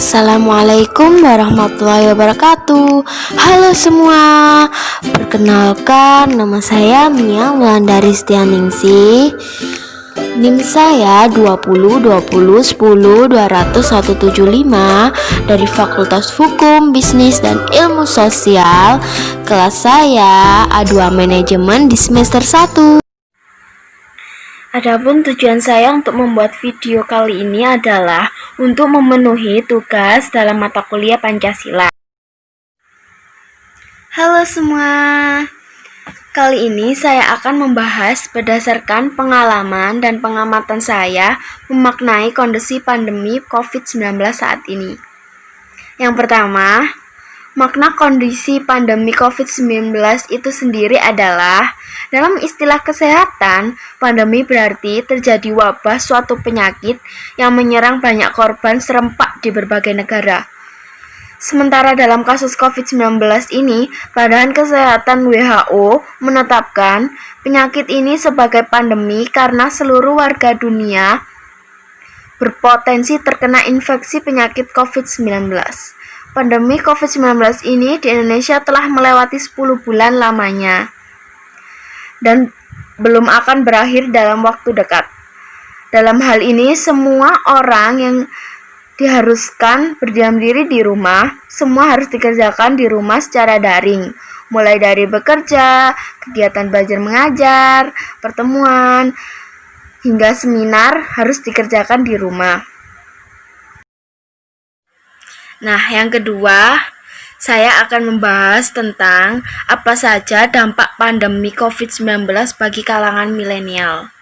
Assalamualaikum warahmatullahi wabarakatuh. Halo semua, perkenalkan nama saya Mia Wulandari Setianingsih. NIM saya 2020102175 dari Fakultas Hukum, Bisnis dan Ilmu Sosial. Kelas saya A2 Manajemen di semester 1. Adapun tujuan saya untuk membuat video kali ini adalah untuk memenuhi tugas dalam mata kuliah Pancasila. Halo semua, kali ini saya akan membahas berdasarkan pengalaman dan pengamatan saya memaknai kondisi pandemi COVID-19 saat ini. Yang pertama, makna kondisi pandemi COVID-19 itu sendiri adalah, dalam istilah kesehatan, pandemi berarti terjadi wabah suatu penyakit yang menyerang banyak korban serempak di berbagai negara. Sementara dalam kasus COVID-19 ini, Badan Kesehatan WHO menetapkan penyakit ini sebagai pandemi karena seluruh warga dunia berpotensi terkena infeksi penyakit COVID-19. Pandemi COVID-19 ini di Indonesia telah melewati 10 bulan lamanya dan belum akan berakhir dalam waktu dekat. Dalam hal ini, semua orang yang diharuskan berdiam diri di rumah, semua harus dikerjakan di rumah secara daring, mulai dari bekerja, kegiatan belajar mengajar, pertemuan, hingga seminar harus dikerjakan di rumah. Nah, yang kedua, saya akan membahas tentang apa saja dampak pandemi COVID-19 bagi kalangan milenial.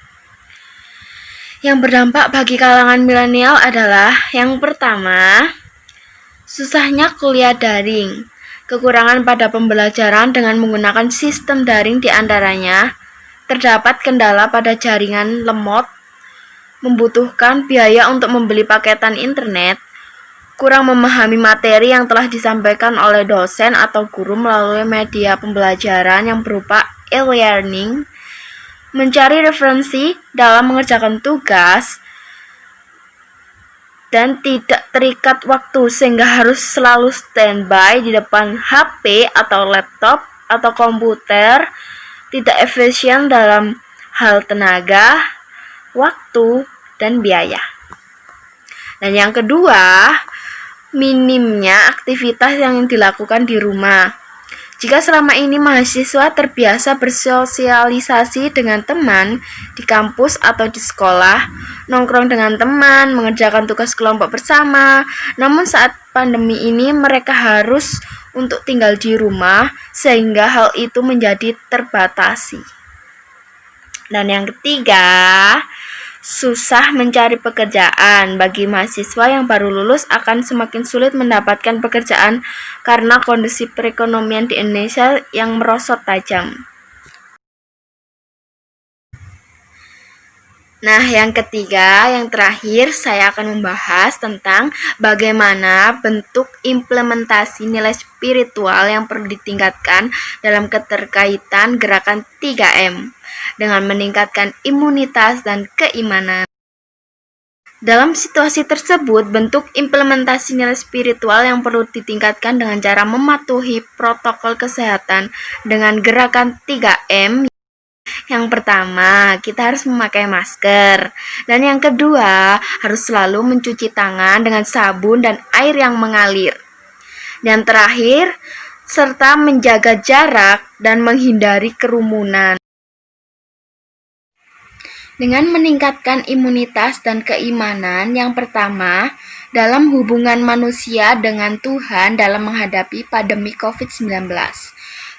Yang berdampak bagi kalangan milenial adalah yang pertama, susahnya kuliah daring. Kekurangan pada pembelajaran dengan menggunakan sistem daring diantaranya, terdapat kendala pada jaringan lemot, membutuhkan biaya untuk membeli paketan internet, kurang memahami materi yang telah disampaikan oleh dosen atau guru melalui media pembelajaran yang berupa e-learning, mencari referensi dalam mengerjakan tugas, dan tidak terikat waktu sehingga harus selalu standby di depan HP atau laptop atau komputer, tidak efisien dalam hal tenaga, waktu, dan biaya. Dan yang kedua, minimnya aktivitas yang dilakukan di rumah. Jika selama ini mahasiswa terbiasa bersosialisasi dengan teman di kampus atau di sekolah, nongkrong dengan teman, mengerjakan tugas kelompok bersama, namun saat pandemi ini mereka harus untuk tinggal di rumah sehingga hal itu menjadi terbatasi. Dan yang ketiga, susah mencari pekerjaan. Bagi mahasiswa yang baru lulus akan semakin sulit mendapatkan pekerjaan karena kondisi perekonomian di Indonesia yang merosot tajam. Nah, yang ketiga, yang terakhir, saya akan membahas tentang bagaimana bentuk implementasi nilai spiritual yang perlu ditingkatkan dalam keterkaitan gerakan 3M dengan meningkatkan imunitas dan keimanan. Dalam situasi tersebut, bentuk implementasi nilai spiritual yang perlu ditingkatkan dengan cara mematuhi protokol kesehatan dengan gerakan 3M. Yang pertama, kita harus memakai masker. Dan yang kedua, harus selalu mencuci tangan dengan sabun dan air yang mengalir. Dan terakhir, serta menjaga jarak dan menghindari kerumunan. Dengan meningkatkan imunitas dan keimanan, yang pertama, dalam hubungan manusia dengan Tuhan dalam menghadapi pandemi COVID-19.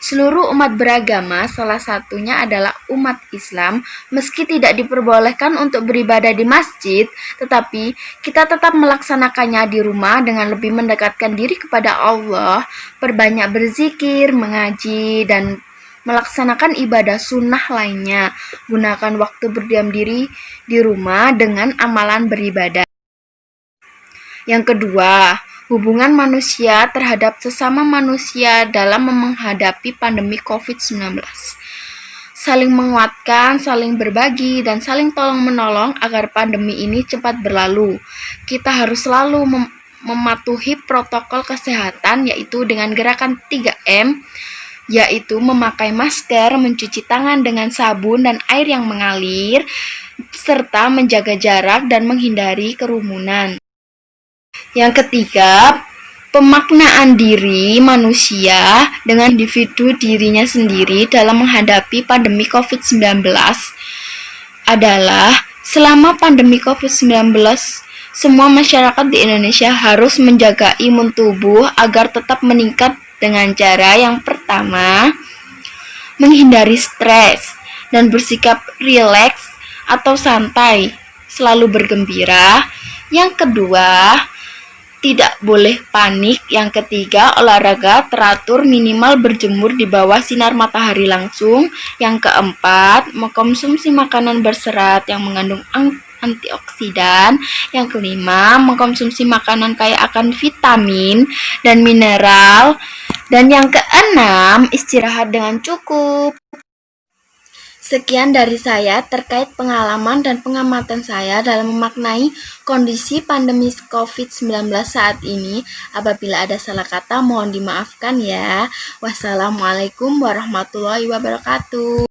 Seluruh umat beragama, salah satunya adalah umat Islam, meski tidak diperbolehkan untuk beribadah di masjid, tetapi kita tetap melaksanakannya di rumah dengan lebih mendekatkan diri kepada Allah, perbanyak berzikir, mengaji, dan melaksanakan ibadah sunnah lainnya. Gunakan waktu berdiam diri di rumah dengan amalan beribadah. Yang kedua, hubungan manusia terhadap sesama manusia dalam menghadapi pandemi COVID-19. Saling menguatkan, saling berbagi, dan saling tolong-menolong agar pandemi ini cepat berlalu. Kita harus selalu mematuhi protokol kesehatan, yaitu dengan gerakan 3M, yaitu memakai masker, mencuci tangan dengan sabun dan air yang mengalir, serta menjaga jarak dan menghindari kerumunan. Yang ketiga, pemaknaan diri manusia dengan individu dirinya sendiri dalam menghadapi pandemi COVID-19 adalah selama pandemi COVID-19, semua masyarakat di Indonesia harus menjaga imun tubuh agar tetap meningkat dengan cara yang pertama, menghindari stres dan bersikap rileks atau santai, selalu bergembira. Yang kedua, tidak boleh panik. Yang ketiga, olahraga teratur, minimal berjemur di bawah sinar matahari langsung. Yang keempat, mengkonsumsi makanan berserat yang mengandung antioksidan. Yang kelima, mengkonsumsi makanan kaya akan vitamin dan mineral. Dan yang keenam, istirahat dengan cukup. Sekian dari saya terkait pengalaman dan pengamatan saya dalam memaknai kondisi pandemi COVID-19 saat ini. Apabila ada salah kata, mohon dimaafkan ya. Wassalamualaikum warahmatullahi wabarakatuh.